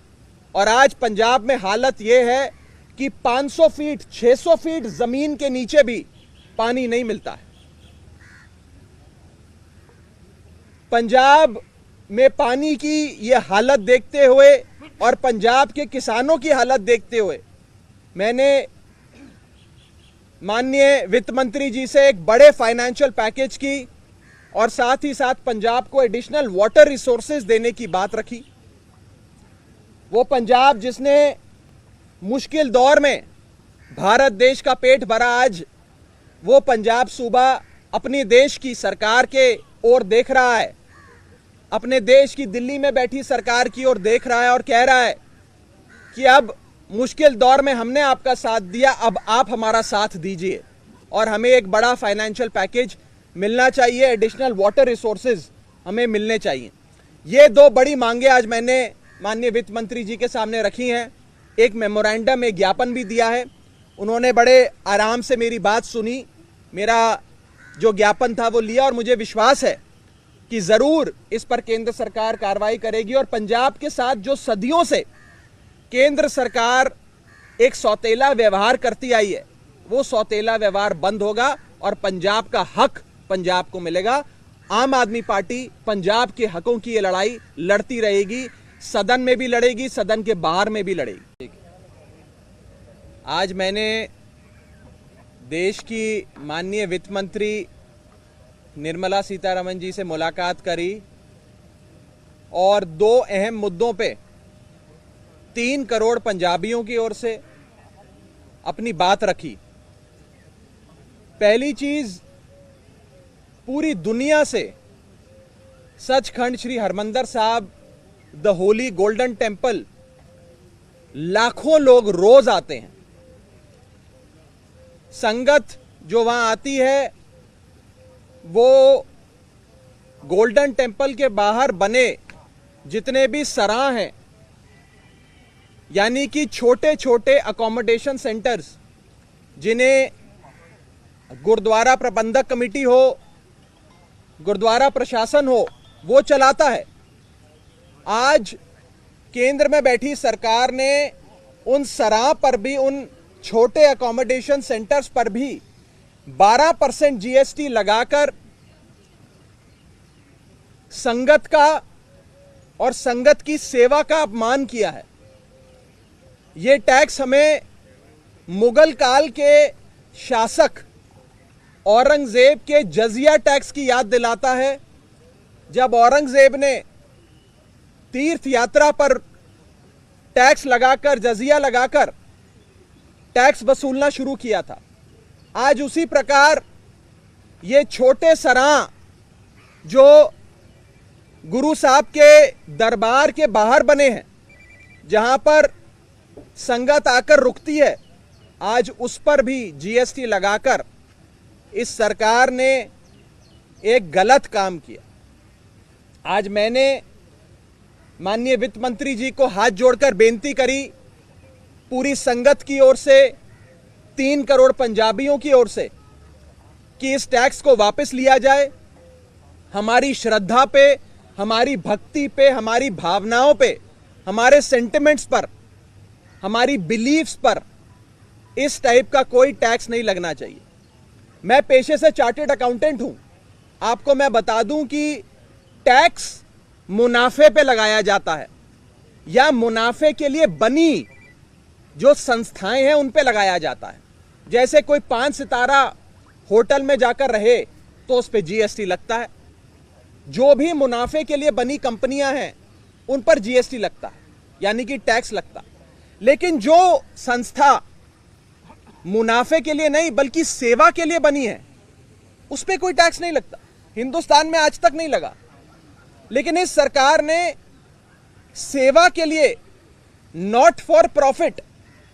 और आज पंजाब में हालत यह है कि 500 फीट 600 फीट जमीन के नीचे भी पानी नहीं मिलता है। पंजाब में पानी की यह हालत देखते हुए और पंजाब के किसानों की हालत देखते हुए मैंने माननीय वित्त मंत्री जी से एक बड़े फाइनेंशियल पैकेज की और साथ ही साथ पंजाब को एडिशनल वाटर रिसोर्सेज देने की बात रखी। वो पंजाब जिसने मुश्किल दौर में भारत देश का पेट भरा, आज वो पंजाब सूबा अपनी देश की सरकार के ओर देख रहा है, अपने देश की दिल्ली में बैठी सरकार की ओर देख रहा है और कह रहा है कि अब मुश्किल दौर में हमने आपका साथ दिया, अब आप हमारा साथ दीजिए और हमें एक बड़ा फाइनेंशियल पैकेज मिलना चाहिए, एडिशनल वाटर रिसोर्सेज हमें मिलने चाहिए। ये दो बड़ी मांगे आज मैंने माननीय वित्त मंत्री जी के सामने रखी हैं। एक मेमोरेंडम, एक ज्ञापन भी दिया है। उन्होंने बड़े आराम से मेरी बात सुनी, मेरा जो ज्ञापन था वो लिया और मुझे विश्वास है कि जरूर इस पर केंद्र सरकार कार्रवाई करेगी और पंजाब के साथ जो सदियों से केंद्र सरकार एक सौतेला व्यवहार करती आई है, वो सौतेला व्यवहार बंद होगा और पंजाब का हक पंजाब को मिलेगा। आम आदमी पार्टी पंजाब के हकों की ये लड़ाई लड़ती रहेगी, सदन में भी लड़ेगी, सदन के बाहर में भी लड़ेगी। आज मैंने देश की माननीय वित्त मंत्री निर्मला सीतारमण जी से मुलाकात करी और दो अहम मुद्दों पे 3 करोड़ पंजाबियों की ओर से अपनी बात रखी। पहली चीज, पूरी दुनिया से सचखंड श्री हरमंदिर साहब, द होली गोल्डन टेंपल, लाखों लोग रोज आते हैं। संगत जो वहां आती है वो गोल्डन टेंपल के बाहर बने जितने भी सराह हैं, यानी कि छोटे छोटे अकोमोडेशन सेंटर्स, जिन्हें गुरुद्वारा प्रबंधक कमेटी हो, गुरुद्वारा प्रशासन हो, वो चलाता है। आज केंद्र में बैठी सरकार ने उन सराह पर भी, उन छोटे अकोमोडेशन सेंटर्स पर भी 12% जीएसटी लगाकर संगत का और संगत की सेवा का अपमान किया है। ये टैक्स हमें मुगल काल के शासक औरंगजेब के जजिया टैक्स की याद दिलाता है, जब औरंगजेब ने तीर्थ यात्रा पर टैक्स लगाकर, जजिया लगाकर टैक्स वसूलना शुरू किया था। आज उसी प्रकार ये छोटे सराह जो गुरु साहब के दरबार के बाहर बने हैं, जहां पर संगत आकर रुकती है, आज उस पर भी जीएसटी लगाकर इस सरकार ने एक गलत काम किया। आज मैंने माननीय वित्त मंत्री जी को हाथ जोड़कर बेनती करी, पूरी संगत की ओर से, 3 करोड़ पंजाबियों की ओर से, कि इस टैक्स को वापस लिया जाए। हमारी श्रद्धा पे, हमारी भक्ति पे, हमारी भावनाओं पे, हमारे सेंटिमेंट्स पर, हमारी बिलीफ्स पर इस टाइप का कोई टैक्स नहीं लगना चाहिए। मैं पेशे से चार्टेड अकाउंटेंट हूं। आपको मैं बता दूं कि टैक्स मुनाफे पे लगाया जाता है या मुनाफे के लिए बनी जो संस्थाएं हैं उन पे लगाया जाता है। जैसे कोई 5 सितारा होटल में जाकर रहे तो उस पे जीएसटी लगता है। जो भी मुनाफे के लिए बनी कंपनियां हैं उन पर जीएसटी लगता है, यानी कि टैक्स लगता है। लेकिन जो संस्था मुनाफे के लिए नहीं बल्कि सेवा के लिए बनी है, उस पर कोई टैक्स नहीं लगता। हिंदुस्तान में आज तक नहीं लगा। लेकिन इस सरकार ने सेवा के लिए, नॉट फॉर प्रॉफिट,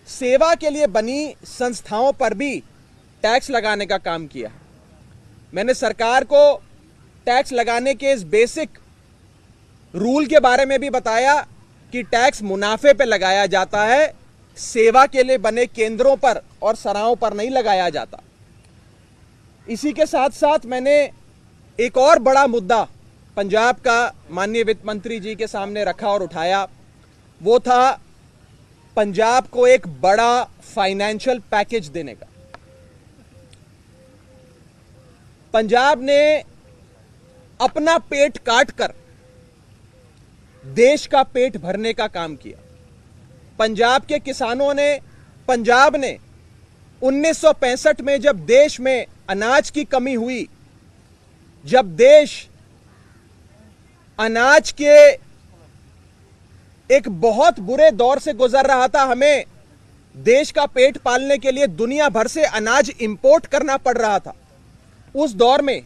सेवा के लिए बनी संस्थाओं पर भी टैक्स लगाने का काम किया। मैंने सरकार को टैक्स लगाने के इस बेसिक रूल के बारे में भी बताया कि टैक्स मुनाफे पे लगाया जाता है, सेवा के लिए बने केंद्रों पर और सराहों पर नहीं लगाया जाता। इसी के साथ साथ मैंने एक और बड़ा मुद्दा पंजाब का माननीय वित्त मंत्री जी के सामने रखा और उठाया। वो था पंजाब को एक बड़ा फाइनेंशियल पैकेज देने का। पंजाब ने अपना पेट काटकर देश का पेट भरने का काम किया। पंजाब के किसानों ने, पंजाब ने 1965 में जब देश में अनाज की कमी हुई, जब देश अनाज के एक बहुत बुरे दौर से गुजर रहा था, हमें देश का पेट पालने के लिए दुनिया भर से अनाज इंपोर्ट करना पड़ रहा था, उस दौर में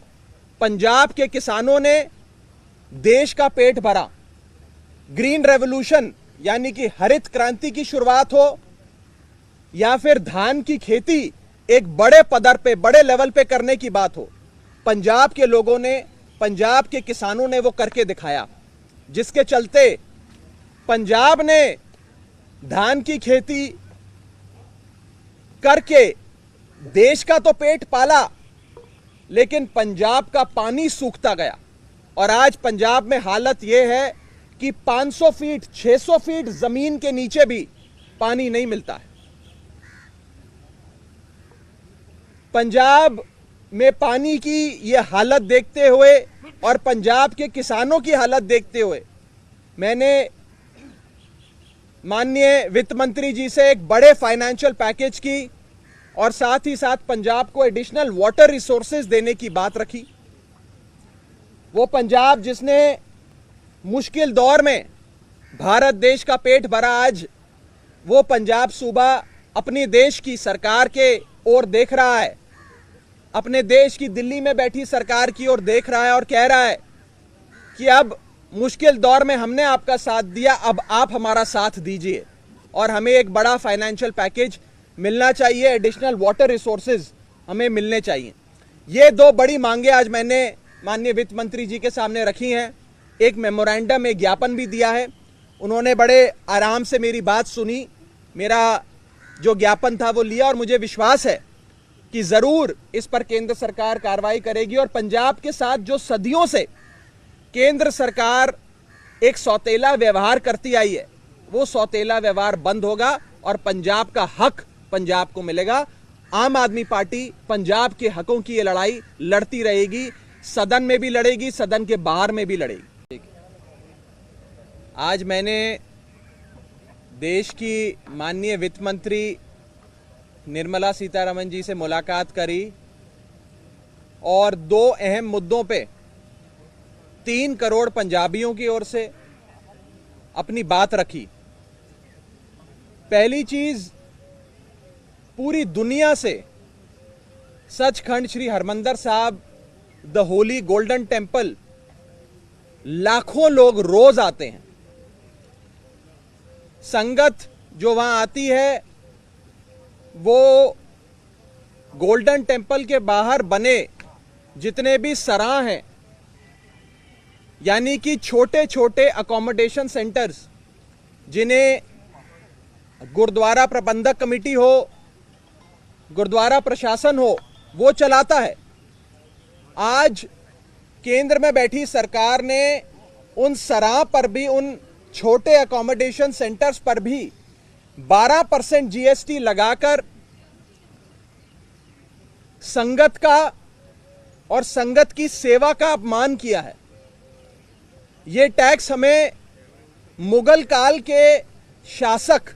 पंजाब के किसानों ने देश का पेट भरा। ग्रीन रेवोल्यूशन यानी कि हरित क्रांति की शुरुआत हो या फिर धान की खेती एक बड़े पदर पे, बड़े लेवल पे करने की बात हो, पंजाब के लोगों ने, पंजाब के किसानों ने वो करके दिखाया, जिसके चलते पंजाब ने धान की खेती करके देश का तो पेट पाला, लेकिन पंजाब का पानी सूखता गया। और आज पंजाब में हालत यह है कि 500 फीट, 600 फीट जमीन के नीचे भी पानी नहीं मिलता है। पंजाब में पानी की यह हालत देखते हुए और पंजाब के किसानों की हालत देखते हुए मैंने माननीय वित्त मंत्री जी से एक बड़े फाइनेंशियल पैकेज की और साथ ही साथ पंजाब को एडिशनल वाटर रिसोर्सेज देने की बात रखी। वो पंजाब जिसने मुश्किल दौर में भारत देश का पेट भरा, आज वो पंजाब सूबा अपनी देश की सरकार के ओर देख रहा है, अपने देश की दिल्ली में बैठी सरकार की ओर देख रहा है और कह रहा है कि अब मुश्किल दौर में हमने आपका साथ दिया, अब आप हमारा साथ दीजिए और हमें एक बड़ा फाइनेंशियल पैकेज मिलना चाहिए, एडिशनल वाटर रिसोर्सेज हमें मिलने चाहिए। ये दो बड़ी मांगे आज मैंने माननीय वित्त मंत्री जी के सामने रखी हैं। एक मेमोरेंडम, एक ज्ञापन भी दिया है। उन्होंने बड़े आराम से मेरी बात सुनी, मेरा जो ज्ञापन था वो लिया और मुझे विश्वास है कि जरूर इस पर केंद्र सरकार कार्रवाई करेगी और पंजाब के साथ जो सदियों से केंद्र सरकार एक सौतेला व्यवहार करती आई है, वो सौतेला व्यवहार बंद होगा और पंजाब का हक पंजाब को मिलेगा। आम आदमी पार्टी पंजाब के हकों की ये लड़ाई लड़ती रहेगी, सदन में भी लड़ेगी, सदन के बाहर में भी लड़ेगी। आज मैंने देश की माननीय वित्त मंत्री निर्मला सीतारमण जी से मुलाकात करी और दो अहम मुद्दों पे 3 करोड़ पंजाबियों की ओर से अपनी बात रखी। पहली चीज, पूरी दुनिया से सचखंड श्री हरमंदिर साहब, द होली गोल्डन टेंपल, लाखों लोग रोज आते हैं। संगत जो वहां आती है वो गोल्डन टेंपल के बाहर बने जितने भी सराह हैं, यानी कि छोटे छोटे अकोमोडेशन सेंटर्स, जिन्हें गुरुद्वारा प्रबंधक कमेटी हो, गुरुद्वारा प्रशासन हो, वो चलाता है। आज केंद्र में बैठी सरकार ने उन सराह पर भी, उन छोटे अकोमोडेशन सेंटर्स पर भी 12% जीएसटी लगाकर संगत का और संगत की सेवा का अपमान किया है। ये टैक्स हमें मुगल काल के शासक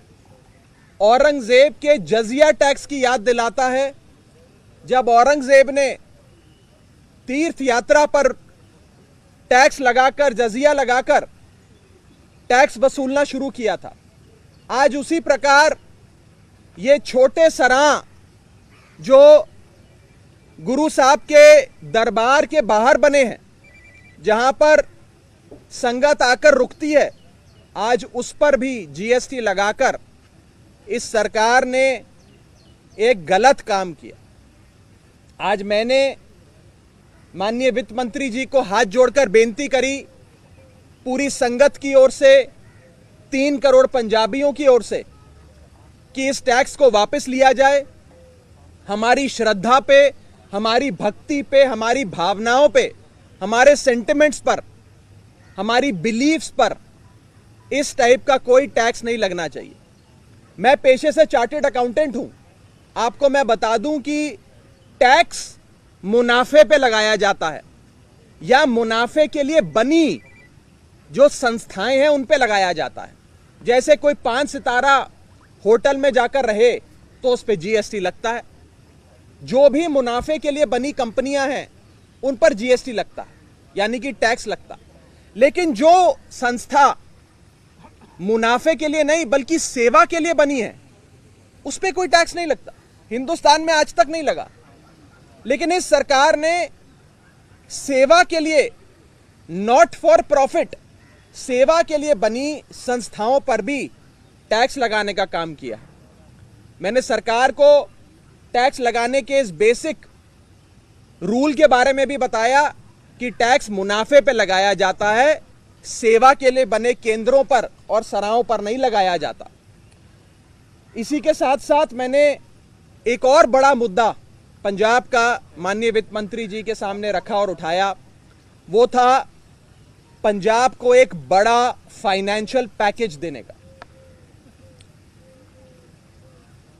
औरंगजेब के जजिया टैक्स की याद दिलाता है। जब औरंगजेब ने तीर्थ यात्रा पर टैक्स लगाकर, जजिया लगाकर टैक्स वसूलना शुरू किया था। आज उसी प्रकार ये छोटे सराह जो गुरु साहब के दरबार के बाहर बने हैं, जहां पर संगत आकर रुकती है, आज उस पर भी जीएसटी लगाकर इस सरकार ने एक गलत काम किया। आज मैंने माननीय वित्त मंत्री जी को हाथ जोड़कर बेनती करी, पूरी संगत की ओर से, 3 करोड़ पंजाबियों की ओर से, कि इस टैक्स को वापस लिया जाए। हमारी श्रद्धा पे, हमारी भक्ति पे, हमारी भावनाओं पे, हमारे सेंटिमेंट्स पर, हमारी बिलीफ्स पर इस टाइप का कोई टैक्स नहीं लगना चाहिए। मैं पेशे से चार्टर्ड अकाउंटेंट हूं। आपको मैं बता दूं कि टैक्स मुनाफे पे लगाया जाता है या मुनाफे के लिए बनी जो संस्थाएं हैं उन पे लगाया जाता है। जैसे कोई 5 सितारा होटल में जाकर रहे तो उस पे जीएसटी लगता है। जो भी मुनाफे के लिए बनी कंपनियां हैं उन पर जीएसटी लगता है, यानी कि टैक्स लगता है। लेकिन जो संस्था मुनाफे के लिए नहीं बल्कि सेवा के लिए बनी है उस पे कोई टैक्स नहीं लगता। हिंदुस्तान में आज तक नहीं लगा। लेकिन इस सरकार ने सेवा के लिए, नॉट फॉर प्रॉफिट, सेवा के लिए बनी संस्थाओं पर भी टैक्स लगाने का काम किया। मैंने सरकार को टैक्स लगाने के इस बेसिक रूल के बारे में भी बताया कि टैक्स मुनाफे पे लगाया जाता है, सेवा के लिए बने केंद्रों पर और सराहों पर नहीं लगाया जाता। इसी के साथ साथ मैंने एक और बड़ा मुद्दा पंजाब का माननीय वित्त मंत्री जी के सामने रखा और उठाया। वो था पंजाब को एक बड़ा फाइनेंशियल पैकेज देने का।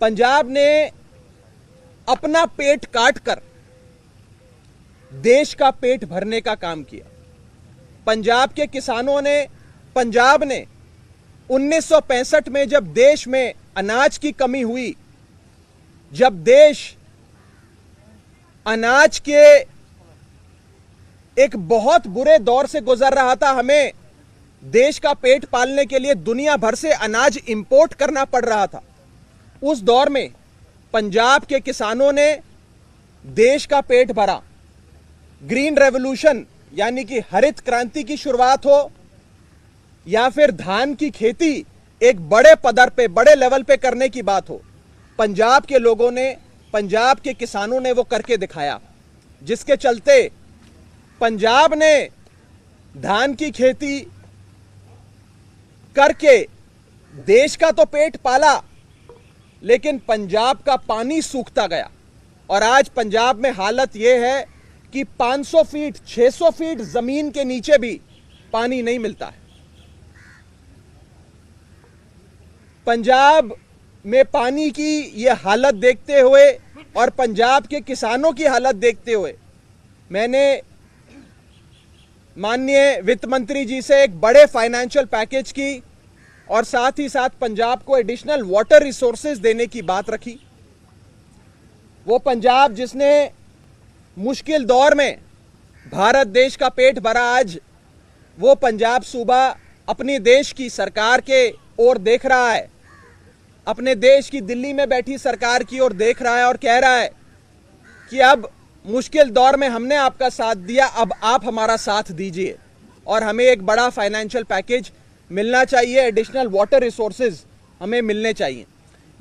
पंजाब ने अपना पेट काटकर देश का पेट भरने का काम किया। पंजाब के किसानों ने, पंजाब ने 1965 में जब देश में अनाज की कमी हुई, जब देश अनाज के एक बहुत बुरे दौर से गुजर रहा था, हमें देश का पेट पालने के लिए दुनिया भर से अनाज इंपोर्ट करना पड़ रहा था। उस दौर में पंजाब के किसानों ने देश का पेट भरा। ग्रीन रेवोल्यूशन यानी कि हरित क्रांति की शुरुआत हो या फिर धान की खेती एक बड़े पदर पे, बड़े लेवल पे करने की बात हो, पंजाब के लोगों ने, पंजाब के किसानों ने वो करके दिखाया, जिसके चलते पंजाब ने धान की खेती करके देश का तो पेट पाला, लेकिन पंजाब का पानी सूखता गया। और आज पंजाब में हालत यह है कि 500 फीट, 600 फीट जमीन के नीचे भी पानी नहीं मिलता है। पंजाब में पानी की यह हालत देखते हुए और पंजाब के किसानों की हालत देखते हुए मैंने माननीय वित्त मंत्री जी से एक बड़े फाइनेंशियल पैकेज की और साथ ही साथ पंजाब को एडिशनल वाटर रिसोर्सेज देने की बात रखी। वो पंजाब जिसने मुश्किल दौर में भारत देश का पेट भरा, आज वो पंजाब सूबा अपनी देश की सरकार के ओर देख रहा है, अपने देश की दिल्ली में बैठी सरकार की ओर देख रहा है और कह रहा है कि अब मुश्किल दौर में हमने आपका साथ दिया, अब आप हमारा साथ दीजिए और हमें एक बड़ा फाइनेंशियल पैकेज मिलना चाहिए, एडिशनल वाटर रिसोर्सेज हमें मिलने चाहिए।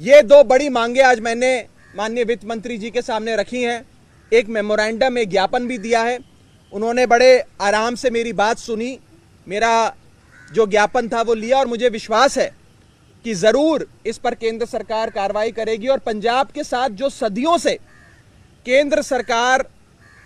ये 2 बड़ी मांगे आज मैंने माननीय वित्त मंत्री जी के सामने रखी हैं। एक मेमोरेंडम, एक ज्ञापन भी दिया है। उन्होंने बड़े आराम से मेरी बात सुनी, मेरा जो ज्ञापन था वो लिया और मुझे विश्वास है कि जरूर इस पर केंद्र सरकार कार्रवाई करेगी और पंजाब के साथ जो सदियों से केंद्र सरकार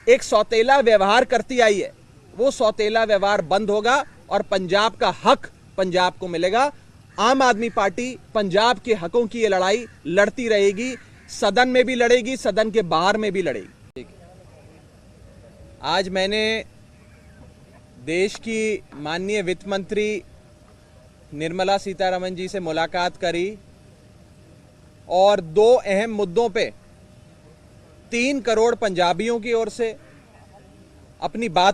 एक सौतेला व्यवहार करती आई है, वो सौतेला व्यवहार बंद होगा और पंजाब का हक पंजाब को मिलेगा। आम आदमी पार्टी पंजाब के हकों की ये लड़ाई लड़ती रहेगी, सदन में भी लड़ेगी, सदन के बाहर में भी लड़ेगी। आज मैंने देश की माननीय वित्त मंत्री निर्मला सीतारमण जी से मुलाकात करी और 2 अहम मुद्दों पे 3 करोड़ पंजाबियों की ओर से अपनी बात